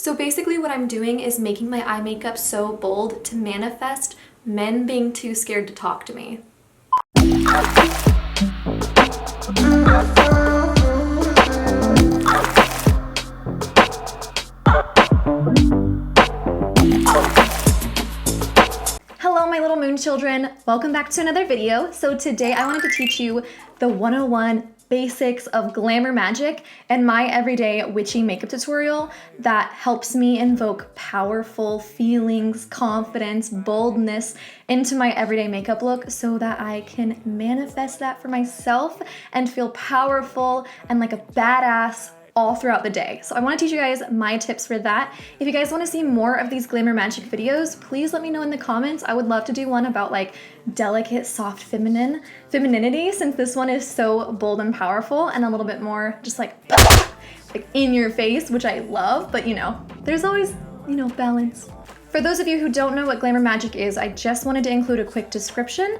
So basically what I'm doing is making my eye makeup so bold to manifest men being too scared to talk to me. Hello my little moon children, welcome back to another video. So today I wanted to teach you the 101 basics of Glamour Magic and my everyday witchy makeup tutorial that helps me invoke powerful feelings, confidence, boldness into my everyday makeup look so that I can manifest that for myself and feel powerful and like a badass all throughout the day. So I want to teach you guys my tips for that. If you guys want to see more of these Glamour Magic videos, please let me know in the comments. I would love to do one about like delicate, soft femininity, since this one is so bold and powerful and a little bit more just like in your face, which I love, but you know, there's always, you know, balance. For those of you who don't know what Glamour Magic is, I just wanted to include a quick description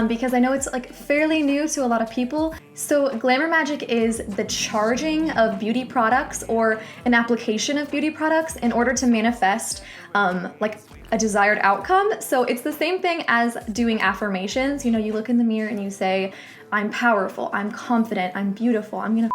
because I know it's like fairly new to a lot of people. So Glamour Magic is the charging of beauty products or an application of beauty products in order to manifest like a desired outcome. So it's the same thing as doing affirmations. You know, you look in the mirror and you say, I'm powerful, I'm confident, I'm beautiful, I'm gonna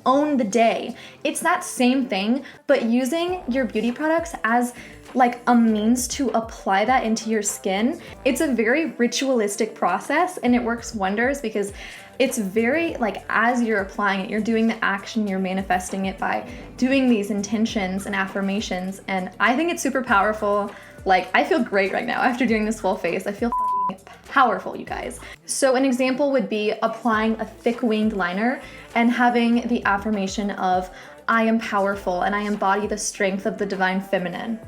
own the day. It's that same thing, but using your beauty products as like a means to apply that into your skin. It's a very ritualistic process and it works wonders because it's very like as you're applying it, you're doing the action, you're manifesting it by doing these intentions and affirmations. And I think it's super powerful. Like I feel great right now after doing this full face. I feel powerful, you guys. So an example would be applying a thick winged liner and having the affirmation of I am powerful and I embody the strength of the divine feminine.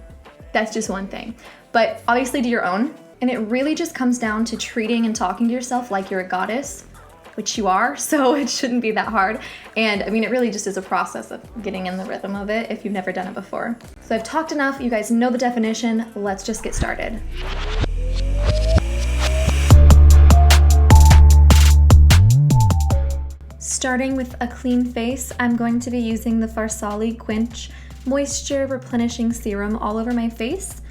That's just one thing, but obviously do your own. And it really just comes down to treating and talking to yourself like you're a goddess, which you are, so it shouldn't be that hard. And I mean, it really just is a process of getting in the rhythm of it if you've never done it before. So I've talked enough, you guys know the definition, let's just get started. Starting with a clean face, I'm going to be using the Farsali Quench Moisture Replenishing Serum all over my face,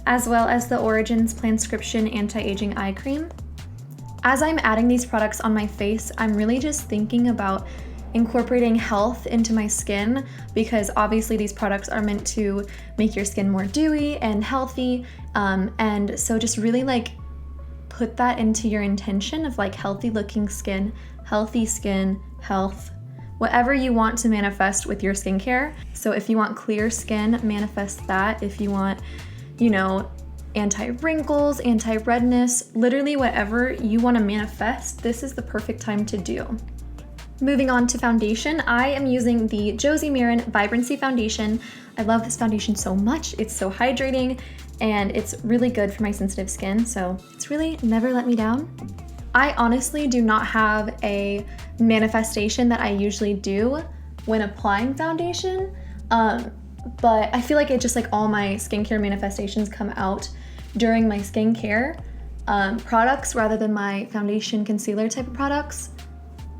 as well as the Origins Planscription Anti-Aging Eye Cream. As I'm adding these products on my face, I'm really just thinking about incorporating health into my skin because obviously these products are meant to make your skin more dewy and healthy. And so just really like put that into your intention of like healthy looking skin, health, whatever you want to manifest with your skincare. So if you want clear skin, manifest that. If you want, you know, anti-wrinkles, anti-redness, literally whatever you want to manifest, this is the perfect time to do. Moving on to foundation, I am using the Josie Maran Vibrancy Foundation. I love this foundation so much. It's so hydrating and it's really good for my sensitive skin. So it's really never let me down. I honestly do not have a manifestation that I usually do when applying foundation, but I feel like it just like all my skincare manifestations come out during my skincare products rather than my foundation concealer type of products.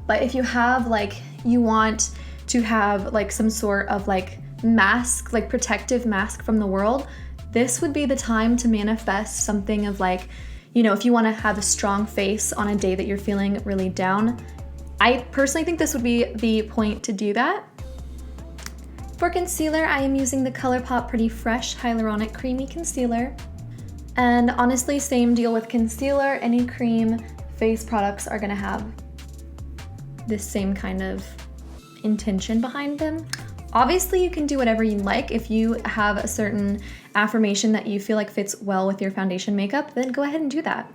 But if you have like, you want to have like some sort of like mask, like protective mask from the world, this would be the time to manifest something of like, you know, if you want to have a strong face on a day that you're feeling really down. I personally think this would be the point to do that. For concealer, I am using the ColourPop Pretty Fresh Hyaluronic Creamy Concealer. And honestly, same deal with concealer. Any cream face products are gonna have this same kind of intention behind them. Obviously, you can do whatever you like. If you have a certain affirmation that you feel like fits well with your foundation makeup, then go ahead and do that.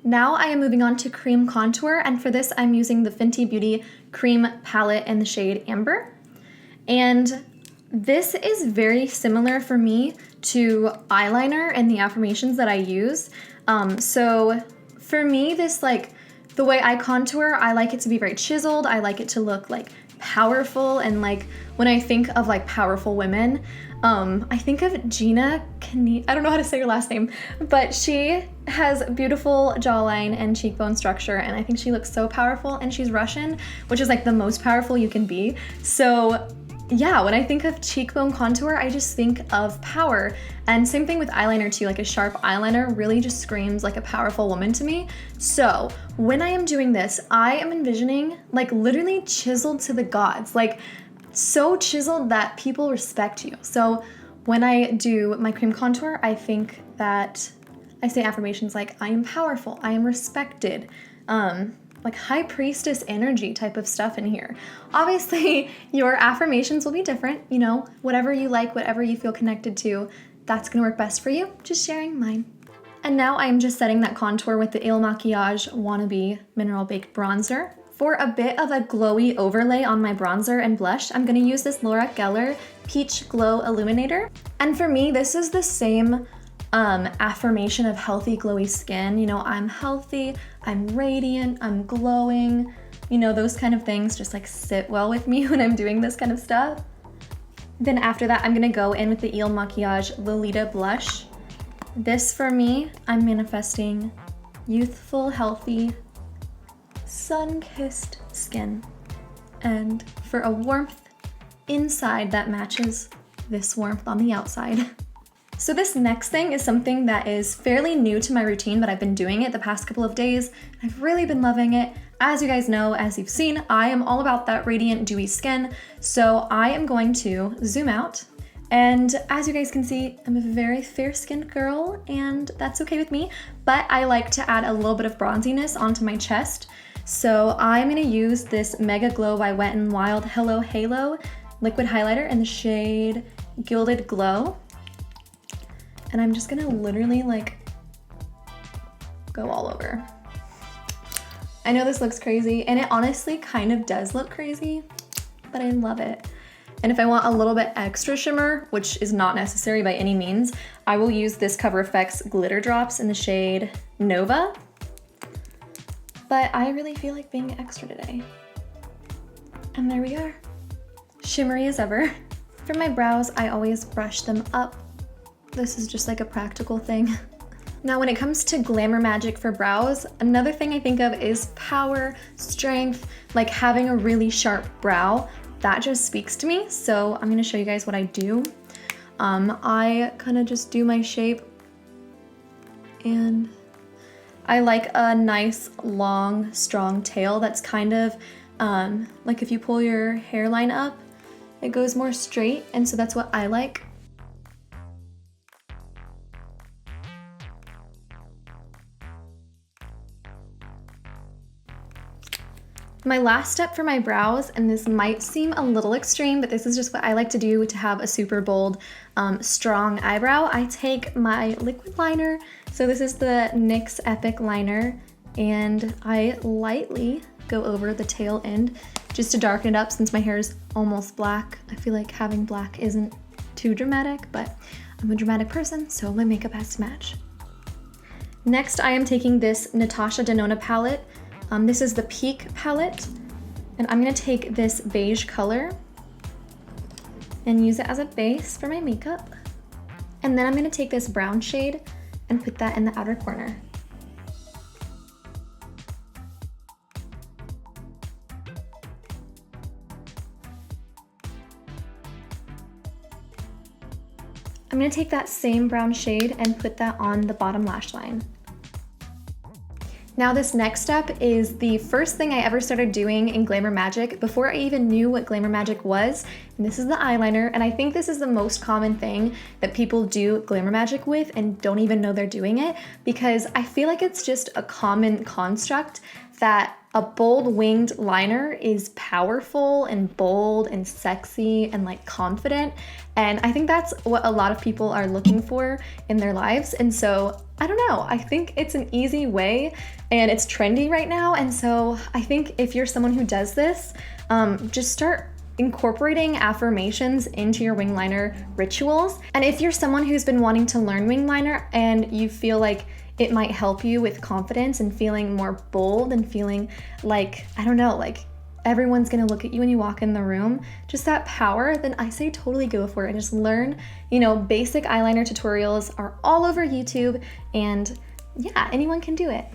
Now I am moving on to cream contour, and for this I'm using the Fenty Beauty Cream Palette in the shade Amber. And this is very similar for me to eyeliner and the affirmations that I use. So for me, this like, the way I contour, I like it to be very chiseled. I like it to look like powerful, and like when I think of like powerful women, I think of Gina Canon. I don't know how to say her last name, but she has beautiful jawline and cheekbone structure, and I think she looks so powerful, and she's Russian, which is like the most powerful you can be. So yeah, when I think of cheekbone contour, I just think of power. And same thing with eyeliner too, like a sharp eyeliner really just screams like a powerful woman to me. So when I am doing this, I am envisioning like literally chiseled to the gods, like so chiseled that people respect you. So when I do my cream contour, I think that I say affirmations like, I am powerful, I am respected, like high priestess energy type of stuff in here. Obviously, your affirmations will be different, you know, whatever you like, whatever you feel connected to, that's gonna work best for you. Just sharing mine. And now I'm just setting that contour with the Il Makiage Wannabe Mineral Baked Bronzer. For a bit of a glowy overlay on my bronzer and blush, I'm gonna use this Laura Geller Peach Glow Illuminator. And for me, this is the same affirmation of healthy, glowy skin. You know, I'm healthy, I'm radiant, I'm glowing. You know, those kind of things just like sit well with me when I'm doing this kind of stuff. Then after that, I'm gonna go in with the Il Makiage Lolita Blush. This for me, I'm manifesting youthful, healthy, sun-kissed skin. And for a warmth inside that matches this warmth on the outside. So this next thing is something that is fairly new to my routine, but I've been doing it the past couple of days. I've really been loving it. As you guys know, as you've seen, I am all about that radiant, dewy skin. So I am going to zoom out. And as you guys can see, I'm a very fair-skinned girl, and that's okay with me. But I like to add a little bit of bronziness onto my chest. So I'm gonna use this Mega Glow by Wet n Wild Hello Halo liquid highlighter in the shade Gilded Glow. And I'm just gonna literally like go all over. I know this looks crazy, and it honestly kind of does look crazy, but I love it. And if I want a little bit extra shimmer, which is not necessary by any means, I will use this Cover FX glitter drops in the shade Nova. But I really feel like being extra today. And there we are. Shimmery as ever. For my brows, I always brush them up. This is just like a practical thing. Now when it comes to Glamour Magic for brows, another thing I think of is power, strength, like having a really sharp brow. That just speaks to me, so I'm gonna show you guys what I do. I kind of just do my shape, and I like a nice, long, strong tail that's kind of like if you pull your hairline up, it goes more straight, and so that's what I like. My last step for my brows, and this might seem a little extreme, but this is just what I like to do to have a super bold, strong eyebrow. I take my liquid liner, so this is the NYX Epic Liner, and I lightly go over the tail end just to darken it up since my hair is almost black. I feel like having black isn't too dramatic, but I'm a dramatic person, so my makeup has to match. Next, I am taking this Natasha Denona palette. This is the Peak palette, and I'm gonna take this beige color and use it as a base for my makeup. And then I'm gonna take this brown shade and put that in the outer corner. I'm gonna take that same brown shade and put that on the bottom lash line. Now this next step is the first thing I ever started doing in Glamour Magick before I even knew what Glamour Magick was, and this is the eyeliner, and I think this is the most common thing that people do Glamour Magick with and don't even know they're doing it, because I feel like it's just a common construct that a bold winged liner is powerful and bold and sexy and like confident, and I think that's what a lot of people are looking for in their lives. And so I don't know, I think it's an easy way and it's trendy right now, and so I think if you're someone who does this, just start incorporating affirmations into your wing liner rituals. And if you're someone who's been wanting to learn wing liner and you feel like it might help you with confidence and feeling more bold and feeling like, I don't know, like everyone's gonna look at you when you walk in the room, just that power, then I say totally go for it and just learn. You know, basic eyeliner tutorials are all over YouTube, and yeah, anyone can do it.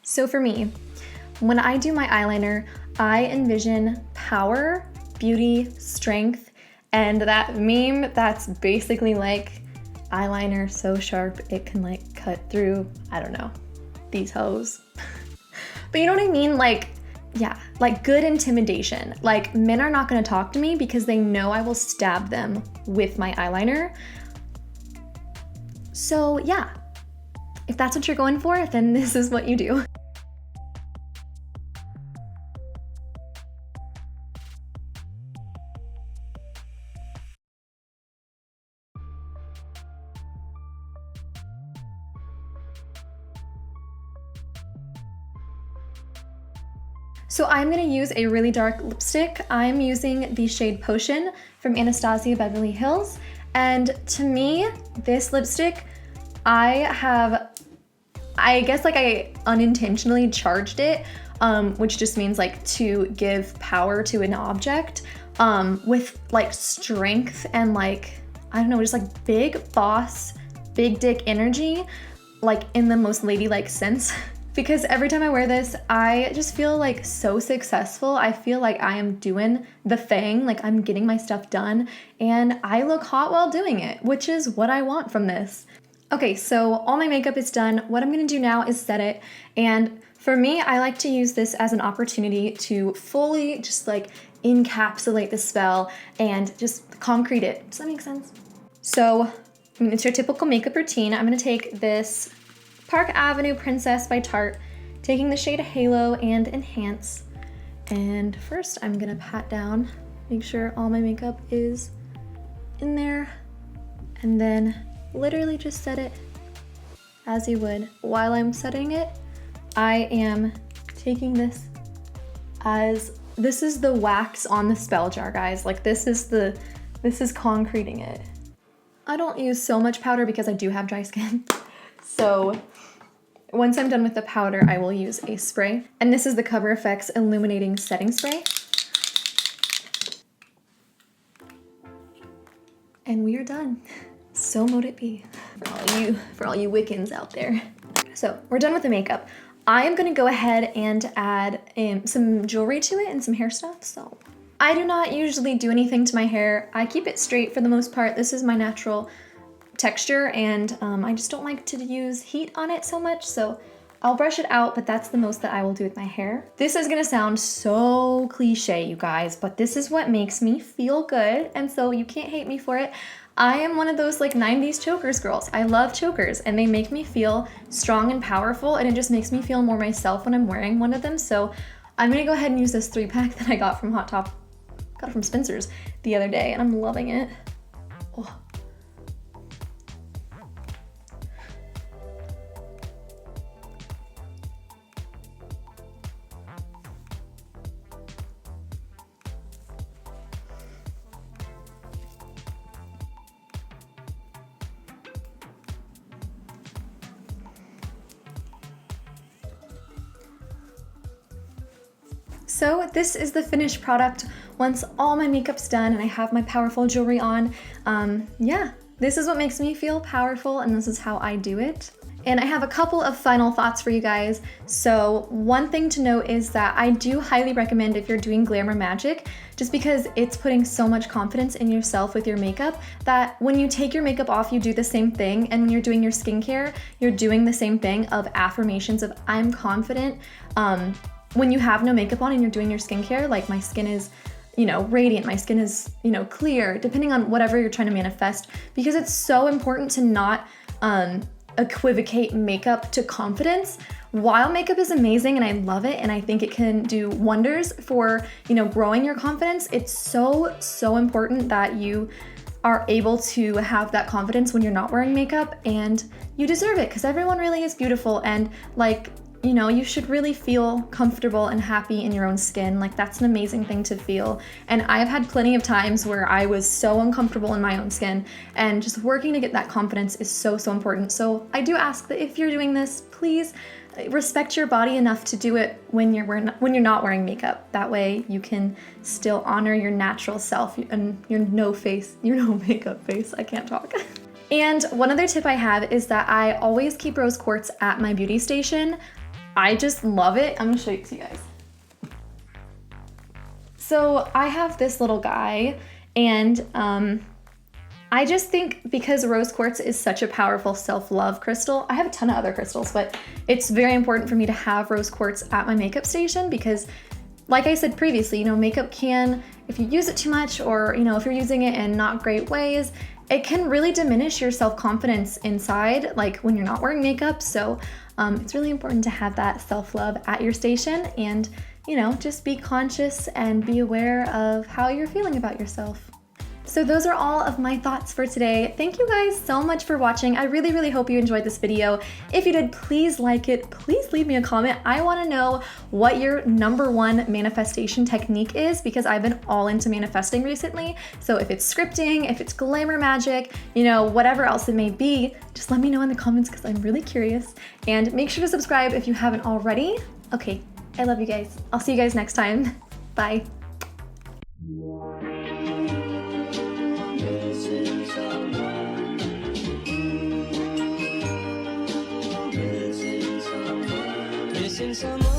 So for me, when I do my eyeliner, I envision power, beauty, strength, And that meme, that's basically like eyeliner so sharp it can like cut through, I don't know, these hoes. But you know what I mean? Like, yeah, like good intimidation. Like men are not gonna talk to me because they know I will stab them with my eyeliner. So yeah, if that's what you're going for, then this is what you do. So I'm gonna use a really dark lipstick. I'm using the shade Potion from Anastasia Beverly Hills. And to me, this lipstick, I guess like I unintentionally charged it, which just means like to give power to an object, with like strength and like, I don't know, just like big boss, big dick energy, like in the most ladylike sense. Because every time I wear this, I just feel like so successful. I feel like I am doing the thing, like I'm getting my stuff done, and I look hot while doing it, which is what I want from this. Okay, so all my makeup is done. What I'm gonna do now is set it, and for me, I like to use this as an opportunity to fully just like encapsulate the spell and just concrete it. Does that make sense? So, I mean, it's your typical makeup routine. I'm gonna take this Park Avenue Princess by Tarte, taking the shade Halo and Enhance. And first I'm gonna pat down, make sure all my makeup is in there, and then literally just set it as you would. While I'm setting it, I am taking this is the wax on the spell jar, guys. Like this is concreting it. I don't use so much powder because I do have dry skin. So once I'm done with the powder, I will use a spray. And this is the Cover FX Illuminating Setting Spray. And we are done. So mote it be. For all you Wiccans out there. So we're done with the makeup. I am gonna go ahead and add some jewelry to it and some hair stuff. So I do not usually do anything to my hair. I keep it straight for the most part. This is my natural texture, and I just don't like to use heat on it so much, so I'll brush it out, but that's the most that I will do with my hair. This is gonna sound so cliche, you guys, but this is what makes me feel good, and so you can't hate me for it. I am one of those like 90s chokers girls. I love chokers, and they make me feel strong and powerful, and it just makes me feel more myself when I'm wearing one of them. So I'm gonna go ahead and use this 3-pack that I got from got it from Spencer's the other day, and I'm loving it. Oh. So this is the finished product once all my makeup's done and I have my powerful jewelry on. Yeah, this is what makes me feel powerful, and this is how I do it. And I have a couple of final thoughts for you guys. So one thing to note is that I do highly recommend if you're doing Glamour Magick, just because it's putting so much confidence in yourself with your makeup, that when you take your makeup off, you do the same thing. And when you're doing your skincare, you're doing the same thing of affirmations of I'm confident. When you have no makeup on and you're doing your skincare, like my skin is, radiant, my skin is, clear, depending on whatever you're trying to manifest, because it's so important to not equivocate makeup to confidence. While makeup is amazing and I love it and I think it can do wonders for, growing your confidence, it's so important that you are able to have that confidence when you're not wearing makeup, and you deserve it because everyone really is beautiful, and you should really feel comfortable and happy in your own skin. Like that's an amazing thing to feel. And I've had plenty of times where I was so uncomfortable in my own skin, and just working to get that confidence is so important. So I do ask that if you're doing this, please respect your body enough to do it when you're not wearing makeup. That way you can still honor your natural self and your no makeup face. I can't talk. And one other tip I have is that I always keep rose quartz at my beauty station. I just love it. I'm gonna show it to you guys. So I have this little guy, And I just think because rose quartz is such a powerful self-love crystal, I have a ton of other crystals, but it's very important for me to have rose quartz at my makeup station because, like I said previously, you know, makeup can, if you use it too much or, you know, if you're using it in not great ways, it can really diminish your self-confidence inside, like when you're not wearing makeup. So it's really important to have that self-love at your station and, you know, just be conscious and be aware of how you're feeling about yourself. So those are all of my thoughts for today. Thank you guys so much for watching. I really, really hope you enjoyed this video. If you did, please like it. Please leave me a comment. I want to know what your #1 manifestation technique is because I've been all into manifesting recently. So if it's scripting, if it's glamour magic, you know, whatever else it may be, just let me know in the comments because I'm really curious. And make sure to subscribe if you haven't already. Okay, I love you guys. I'll see you guys next time. Bye. Missing someone